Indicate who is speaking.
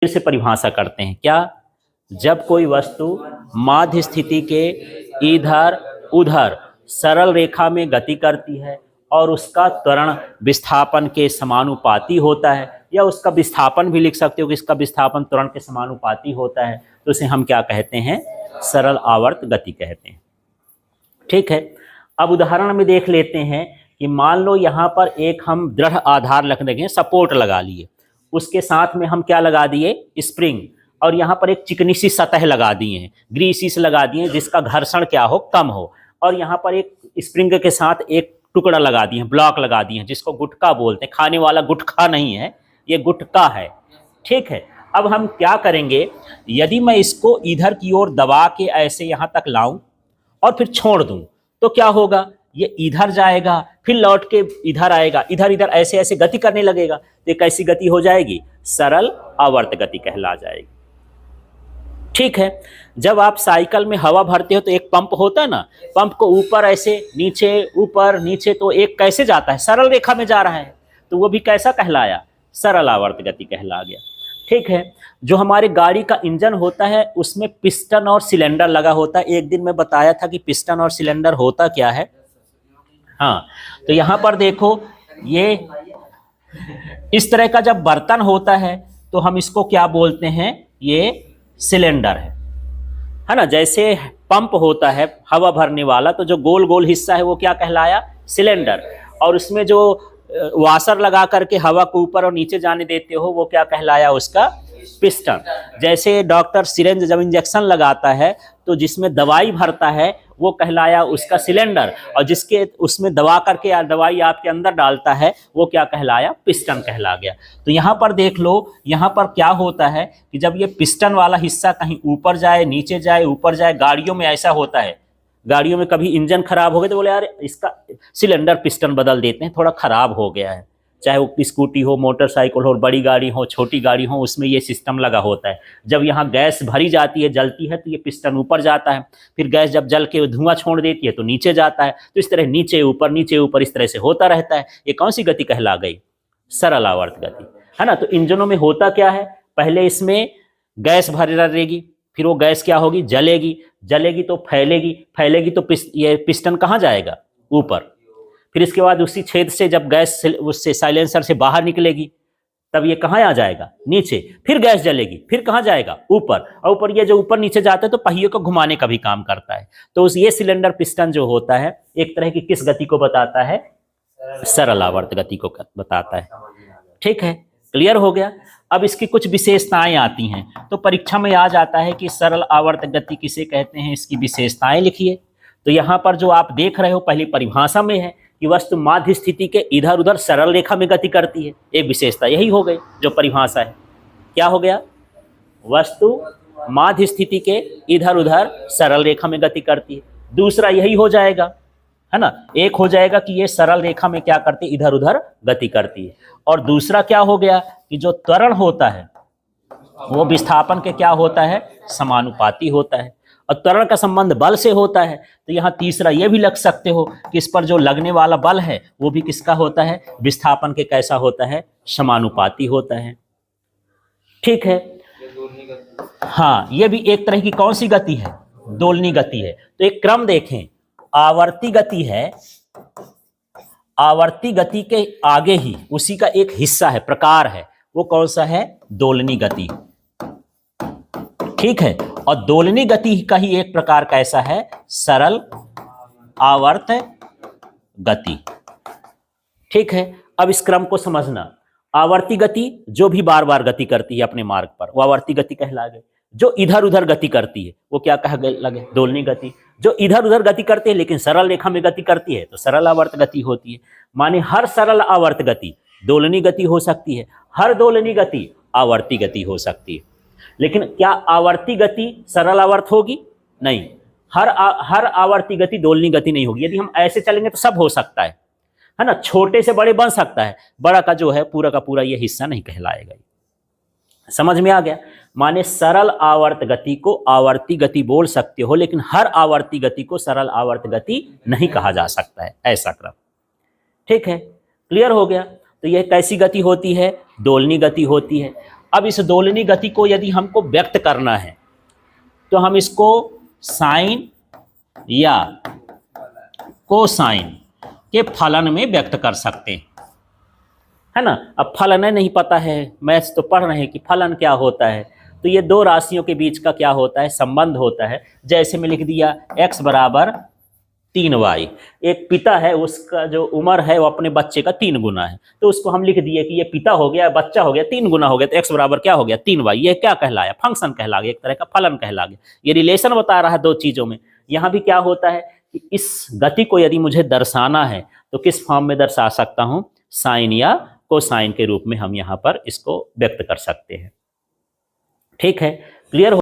Speaker 1: फिर से परिभाषा करते हैं क्या, जब कोई वस्तु माध्य स्थिति के इधर उधर सरल रेखा में गति करती है और उसका त्वरण विस्थापन के समानुपाती होता है, या उसका विस्थापन भी लिख सकते हो कि इसका विस्थापन त्वरण के समानुपाती होता है, तो उसे हम क्या कहते हैं, सरल आवर्त गति कहते हैं। ठीक है, अब उदाहरण में देख लेते हैं कि मान लो यहाँ पर एक हम दृढ़ आधार रख देंगे, सपोर्ट लगा लिए, उसके साथ में हम क्या लगा दिए, स्प्रिंग, और यहाँ पर एक चिकनी सी सतह लगा दिए हैं, ग्रीसी से लगा दिए हैं जिसका घर्षण क्या हो, कम हो, और यहाँ पर एक स्प्रिंग के साथ एक टुकड़ा लगा दिए हैं, ब्लॉक लगा दिए हैं जिसको गुटका बोलते हैं, खाने वाला गुटखा नहीं है, ये गुटका है। ठीक है, अब हम क्या करेंगे, यदि मैं इसको इधर की ओर दबा के ऐसे यहाँ तक लाऊं और फिर छोड़ दूं तो क्या होगा, ये इधर जाएगा फिर लौट के इधर आएगा, इधर इधर ऐसे ऐसे गति करने लगेगा, तो कैसी गति हो जाएगी, सरल आवर्त गति कहला जाएगी। ठीक है, जब आप साइकिल में हवा भरते हो तो एक पंप होता है ना, पंप को ऊपर ऐसे नीचे ऊपर नीचे, तो एक कैसे जाता है, सरल रेखा में जा रहा है, तो वो भी कैसा कहलाया, सरल आवर्त गति कहला गया। ठीक है, जो हमारे गाड़ी का इंजन होता है उसमें पिस्टन और सिलेंडर लगा होता है, एक दिन मैं बताया था कि पिस्टन और सिलेंडर होता क्या है। हाँ, तो यहाँ पर देखो, ये इस तरह का जब बर्तन होता है तो हम इसको क्या बोलते हैं, ये सिलेंडर है ना। जैसे पंप होता है हवा भरने वाला, तो जो गोल गोल हिस्सा है वो क्या कहलाया, सिलेंडर, और उसमें जो वाशर लगा करके हवा को ऊपर और नीचे जाने देते हो वो क्या कहलाया, उसका पिस्टन। जैसे डॉक्टर सिरेंज जब इंजेक्शन लगाता है तो जिसमें दवाई भरता है वो कहलाया उसका सिलेंडर, और जिसके उसमें दवा करके दवाई आपके अंदर डालता है वो क्या कहलाया, पिस्टन कहला गया। तो यहाँ पर देख लो, यहाँ पर क्या होता है कि जब ये पिस्टन वाला हिस्सा कहीं ऊपर जाए नीचे जाए ऊपर जाए, गाड़ियों में ऐसा होता है, गाड़ियों में कभी इंजन खराब हो गया तो बोले यार इसका सिलेंडर पिस्टन बदल देते हैं, थोड़ा खराब हो गया है, चाहे वो स्कूटी हो, मोटरसाइकिल हो, बड़ी गाड़ी हो, छोटी गाड़ी हो, उसमें ये सिस्टम लगा होता है। जब यहाँ गैस भरी जाती है, जलती है, तो ये पिस्टन ऊपर जाता है, फिर गैस जब जल के धुआं छोड़ देती है तो नीचे जाता है, तो इस तरह नीचे ऊपर इस तरह से होता रहता है। ये कौन सी गति कहला गई, सरल आवर्त गति, है ना। तो इंजनों में होता क्या है, पहले इसमें गैस भरी रहेगी, फिर वो गैस क्या होगी, जलेगी तो फैलेगी तो ये पिस्टन कहाँ जाएगा, ऊपर, फिर इसके बाद उसी छेद से जब गैस उससे साइलेंसर से बाहर निकलेगी तब ये कहाँ आ जाएगा, नीचे, फिर गैस जलेगी, फिर कहाँ जाएगा, ऊपर, और ऊपर ये जो ऊपर नीचे जाता है तो पहिए को घुमाने का भी काम करता है। तो ये सिलेंडर पिस्टन जो होता है एक तरह की किस गति को बताता है, सरल आवर्त गति को बताता है। ठीक है, क्लियर हो गया। अब इसकी कुछ विशेषताएं आती हैं, तो परीक्षा में आ जाता है कि सरल आवर्त गति किसे कहते हैं, इसकी विशेषताएं लिखिए। तो यहाँ पर जो आप देख रहे हो पहली परिभाषा में है कि वस्तु माध्य स्थिति के इधर उधर सरल रेखा में गति करती है, एक विशेषता यही हो गई जो परिभाषा है। क्या हो गया, वस्तु माध्य स्थिति के इधर उधर सरल रेखा में गति करती है। दूसरा यही हो जाएगा, है ना, एक हो जाएगा कि ये सरल रेखा में क्या करती है, इधर उधर गति करती है। और दूसरा क्या हो गया कि जो त्वरण होता है वो विस्थापन के क्या होता है, समानुपाती होता है, और त्वरण का संबंध बल से होता है। तो यहाँ तीसरा ये भी लग सकते हो कि इस पर जो लगने वाला बल है वो भी किसका होता है, विस्थापन के कैसा होता है, समानुपाती होता है। ठीक है, हाँ, ये भी एक तरह की कौन सी गति है, दोलनी गति है। तो एक क्रम देखें, आवर्ती गति है, आवर्ती गति के आगे ही उसी का एक हिस्सा है, प्रकार है, वो कौन सा है, दोलनी गति। ठीक है, और दोलनी गति का ही एक प्रकार कैसा है, सरल आवर्त गति। ठीक है, अब इस क्रम को समझना, आवर्ती गति जो भी बार बार गति करती है अपने मार्ग पर वो आवर्ती गति कहला गई, जो इधर उधर गति करती है वो क्या कह लगे, दोलनी गति। जो इधर उधर गति करती है लेकिन सरल रेखा में गति करती है तो सरल आवर्त गति होती है। माने हर सरल आवर्त गति दोलनी गति हो सकती है, हर दोलनी गति आवर्ती गति हो सकती है। लेकिन क्या आवर्ती गति सरल आवर्त होगी, नहीं, हर आवर्ती गति दोलनी गति नहीं होगी। यदि हम ऐसे चलेंगे तो सब हो सकता है ना, छोटे से बड़े बन सकता है, बड़ा का जो है पूरा का पूरा ये हिस्सा नहीं कहलाएगा। समझ में आ गया, माने सरल आवर्त गति को आवर्ती गति बोल सकते हो, लेकिन हर आवर्ती गति को सरल आवर्त गति नहीं कहा जा सकता है, ऐसा क्रम। ठीक है, क्लियर हो गया। तो यह कैसी गति होती है, दोलनी गति होती है। अब इस दोलनी गति को यदि हमको व्यक्त करना है तो हम इसको साइन या कोसाइन के फलन में व्यक्त कर सकते हैं, है ना। अब फलन नहीं पता है, मैथ्स तो पढ़ रहे हैं कि फलन क्या होता है, तो ये दो राशियों के बीच का क्या होता है, संबंध होता है। जैसे मैं लिख दिया x बराबर 3y, एक पिता है उसका जो उम्र है वो अपने बच्चे का 3 गुना है, तो उसको हम लिख दिए कि ये पिता हो गया, बच्चा हो गया, 3 गुना हो गया, तो x बराबर क्या हो गया 3y। ये क्या कहलाया, फंक्शन कहला गया, एक तरह का फलन कहला गया। ये रिलेशन बता रहा है दो चीजों में। यहाँ भी क्या होता है कि इस गति को यदि मुझे दर्शाना है तो किस फॉर्म में दर्शा सकता हूं, साइन या कोसाइन के रूप में हम यहाँ पर इसको व्यक्त कर सकते हैं। ठीक है, क्लियर हो।